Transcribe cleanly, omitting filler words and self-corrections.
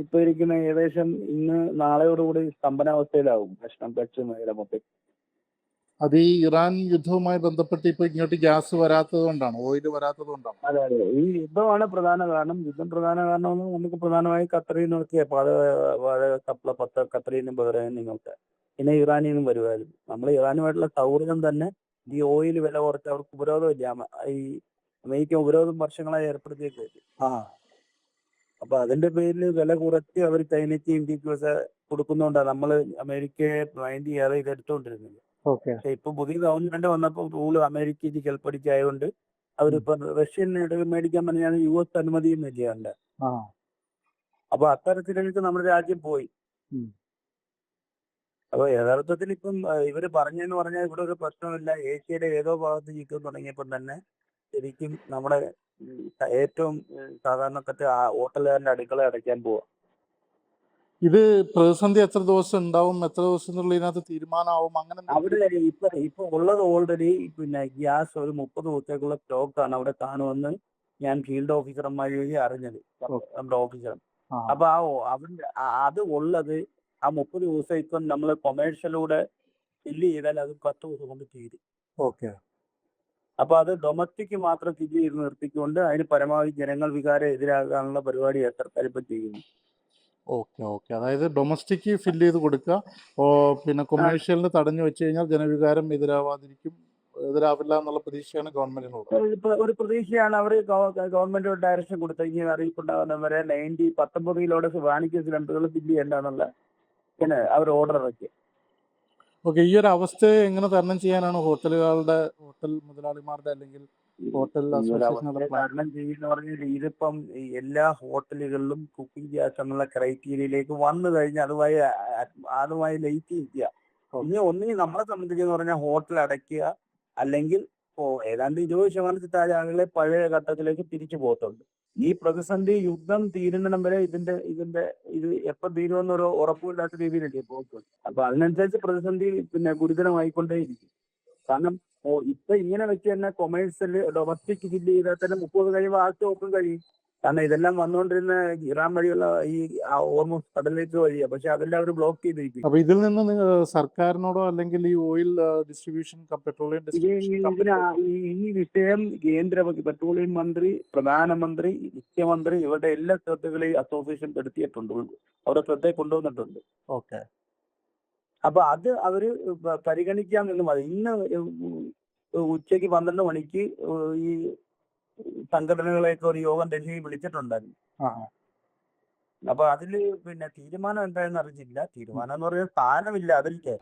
ഇപ്പൊ ഇരിക്കുന്ന ഏകദേശം ഇന്ന് നാളെയോടുകൂടി സ്തംഭനാവസ്ഥയിലാവും കച്ച് മേഖല മൊത്തം. അത് ഈ ഇറാൻ യുദ്ധവുമായി ബന്ധപ്പെട്ട് ഇപ്പൊ ഇങ്ങോട്ട് ഗ്യാസ് വരാത്തത് കൊണ്ടാണ്, ഓയിൽ വരാത്തത് കൊണ്ടാണ്. അതെ അതെ, ഈ യുദ്ധമാണ് പ്രധാന കാരണം. യുദ്ധം പ്രധാന കാരണമെന്ന് നമുക്ക് പ്രധാനമായി ഖത്തറിൽ നിന്നൊക്കെ ഖത്തറിൽ നിന്നും ബഹ്റൈനിൽ നിന്നൊക്കെ, പിന്നെ ഇറാനിൽ നിന്നും വരുമായിരുന്നു. നമ്മൾ ഇറാനുമായിട്ടുള്ള സൗഹൃദം തന്നെ ഈ ഓയിൽ വില കുറച്ച് അവർക്ക് ഉപരോധമില്ല, ഈ അമേരിക്ക ഉപരോധം വർഷങ്ങളായി ഏർപ്പെടുത്തിയേക്ക്. അപ്പൊ അതിന്റെ പേരിൽ വില കുറച്ച് അവർ ചൈനയ്ക്ക് ഇന്ത്യക്ക് കൊടുക്കുന്നോണ്ടാണ് നമ്മൾ അമേരിക്കയെ മൈൻഡ് ചെയ്യാതെ ഇത് എടുത്തുകൊണ്ടിരുന്നത്. പക്ഷെ ഇപ്പൊ പുതിയ ഗവൺമെന്റ് വന്നപ്പോൾ റൂള് അമേരിക്കയ്ക്ക് കെൽപ്പടിക്കായതുകൊണ്ട് അവരിപ്പോ റഷ്യൻ മേടിക്കാൻ പറഞ്ഞാൽ US അനുമതിയും ഇല്ല. അപ്പൊ അത്തരത്തിലേക്ക് നമ്മുടെ രാജ്യം പോയി. അപ്പൊ യഥാർത്ഥത്തിൽ ഇപ്പം ഇവര് പറഞ്ഞെന്ന് പറഞ്ഞാൽ ഇവിടെ ഒരു പ്രശ്നമില്ല, ഏഷ്യയുടെ ഏതോ ഭാഗത്ത് യുദ്ധം തുടങ്ങിയപ്പോൾ തന്നെ ശരിക്കും നമ്മുടെ ഏറ്റവും സാധാരണക്കാരുടെ ഹോട്ടലുകാരന്റെ അടുക്കള അടയ്ക്കാൻ പോവാ. ഇത് പ്രതിസന്ധി എത്ര ദിവസം ഉണ്ടാവും, എത്ര ദിവസം ഇതിനകത്ത് തീരുമാനമാവും, അങ്ങനെ അവിടെ ഇപ്പൊ ഉള്ളത് ഓൾറെഡി പിന്നെ ഗ്യാസ് ഒരു 30 ദിവസത്തേക്കുള്ള സ്റ്റോക്കാണ് അവിടെ കാണുമെന്ന് ഞാൻ ഫീൽഡ് ഓഫീസർമാർ വഴി അറിഞ്ഞത്, നമ്മുടെ ഓഫീസർ. അപ്പൊ അവരുടെ അത് ഉള്ളത് ആ 30 ദിവസം ഇപ്പം നമ്മൾ കൊമേഴ്ഷ്യലൂടെ ഫില്ല് ചെയ്താൽ അത് 10 ദിവസം കൊണ്ട് തീരും. അപ്പൊ അത് ഡൊമസ്റ്റിക് മാത്രം ഫില്ല് ചെയ്ത് നിർത്തിക്കൊണ്ട് അതിന് പരമാവധി ജനങ്ങൾ വികാരം എതിരാകാനുള്ള പരിപാടി സർക്കാർ ഇപ്പൊ ചെയ്യുന്നു. അതായത് ഡൊമസ്റ്റിക് ഫില്ല് ചെയ്ത് കൊടുക്കുക, പിന്നെ കൊമേഴ്ഷ്യലിന് തടഞ്ഞു വെച്ച് കഴിഞ്ഞാൽ ജനവികാരം എതിരാവില്ല എന്നുള്ള പ്രതീക്ഷയാണ് ഗവൺമെന്റിനുള്ളത്. ഇപ്പൊ ഒരു പ്രതീക്ഷയാണ് അവർ ഗവൺമെന്റ് ഡയറക്ഷൻ കൊടുത്തത്. ഇനി അറിയിപ്പുണ്ടാകുന്ന വരെ 19 വാണിജ്യ സിലിണ്ടറുകൾ ഫില്ല് ചെയ്യേണ്ടെന്നുള്ള അവർ ഓർഡർ ഇറക്കി. ഈ ഒരു അവസ്ഥയെ എങ്ങനെ തരണം ചെയ്യാനാണ് ഹോട്ടൽ മുതലാളിമാരുടെ അല്ലെങ്കിൽ ഹോട്ടൽ അസോസിയേഷൻ തരണം ചെയ്യുന്ന പറഞ്ഞാൽ ഇതിപ്പം എല്ലാ ഹോട്ടലുകളിലും കുക്കിംഗ് ഗ്യാസ് എന്നുള്ള ക്രൈറ്റീരിയയിലേക്ക് വന്നു കഴിഞ്ഞാൽ അതുമായി ലയിച്ച് നിൽക്കുക. ഇനി ഒന്നുകിൽ നമ്മളെ സംബന്ധിച്ചെന്ന് പറഞ്ഞാൽ ഹോട്ടൽ അടയ്ക്കുക, അല്ലെങ്കിൽ ഏതാണ്ട് 20% താഴെ ആളുകളെ പഴയ ഘട്ടത്തിലേക്ക് തിരിച്ചു പോകത്തുള്ളൂ. ഈ പ്രതിസന്ധി യുദ്ധം തീരുന്നിടം വരെ ഇത് എപ്പോൾ തീരുമെന്നൊരു ഉറപ്പില്ലാത്ത രീതിയിലല്ലേ പോകുന്നത്. അപ്പൊ അതിനനുസരിച്ച് പ്രതിസന്ധി പിന്നെ ഗുരുതരമായിക്കൊണ്ടേയിരിക്കും. കാരണം ഇപ്പൊ ഇങ്ങനെ വെച്ച് തന്നെ കൊമേഴ്സ്യൽ ഡൊമസ്റ്റിക് ഫില്ല് ചെയ്താൽ തന്നെ 30 കഴിയുമ്പോൾ ആ സ്റ്റോക്കും കഴിയും. കാരണം ഇതെല്ലാം വന്നുകൊണ്ടിരുന്ന ഇറാൻ വഴിയുള്ള ഈ ഓൾമോസ്റ്റ് കടലിലേക്ക് വഴിയാണ്, പക്ഷെ അതെല്ലാം അവർ ബ്ലോക്ക് ചെയ്തിരിക്കും. അപ്പൊ ഇതിൽ നിന്ന് സർക്കാരിനോടോ അല്ലെങ്കിൽ ഈ ഓയിൽ ഡിസ്ട്രിബ്യൂഷൻ പെട്രോളിയം ഈ വിഷയം കേന്ദ്ര പെട്രോളിയം മന്ത്രി, പ്രധാനമന്ത്രി, മുഖ്യമന്ത്രി ഇവരുടെ എല്ലാ ശ്രദ്ധകളെയും അസോസിയേഷൻ പെടുത്തിയിട്ടുണ്ട്, അവരുടെ ശ്രദ്ധയെ കൊണ്ടുവന്നിട്ടുണ്ട്. അപ്പൊ അത് അവര് പരിഗണിക്കാമെന്ന് മതി. ഇന്ന് ഉച്ചയ്ക്ക് 12 മണിക്ക് ഈ സംഘടനകളെയൊക്കെ ഒരു യോഗം ഡൽഹിയിൽ വിളിച്ചിട്ടുണ്ടായിരുന്നു. അപ്പൊ അതില് പിന്നെ തീരുമാനം എന്തായെന്ന് അറിഞ്ഞില്ല. തീരുമാനം എന്ന് പറഞ്ഞാൽ സ്ഥാനമില്ല അതിലേക്ക്.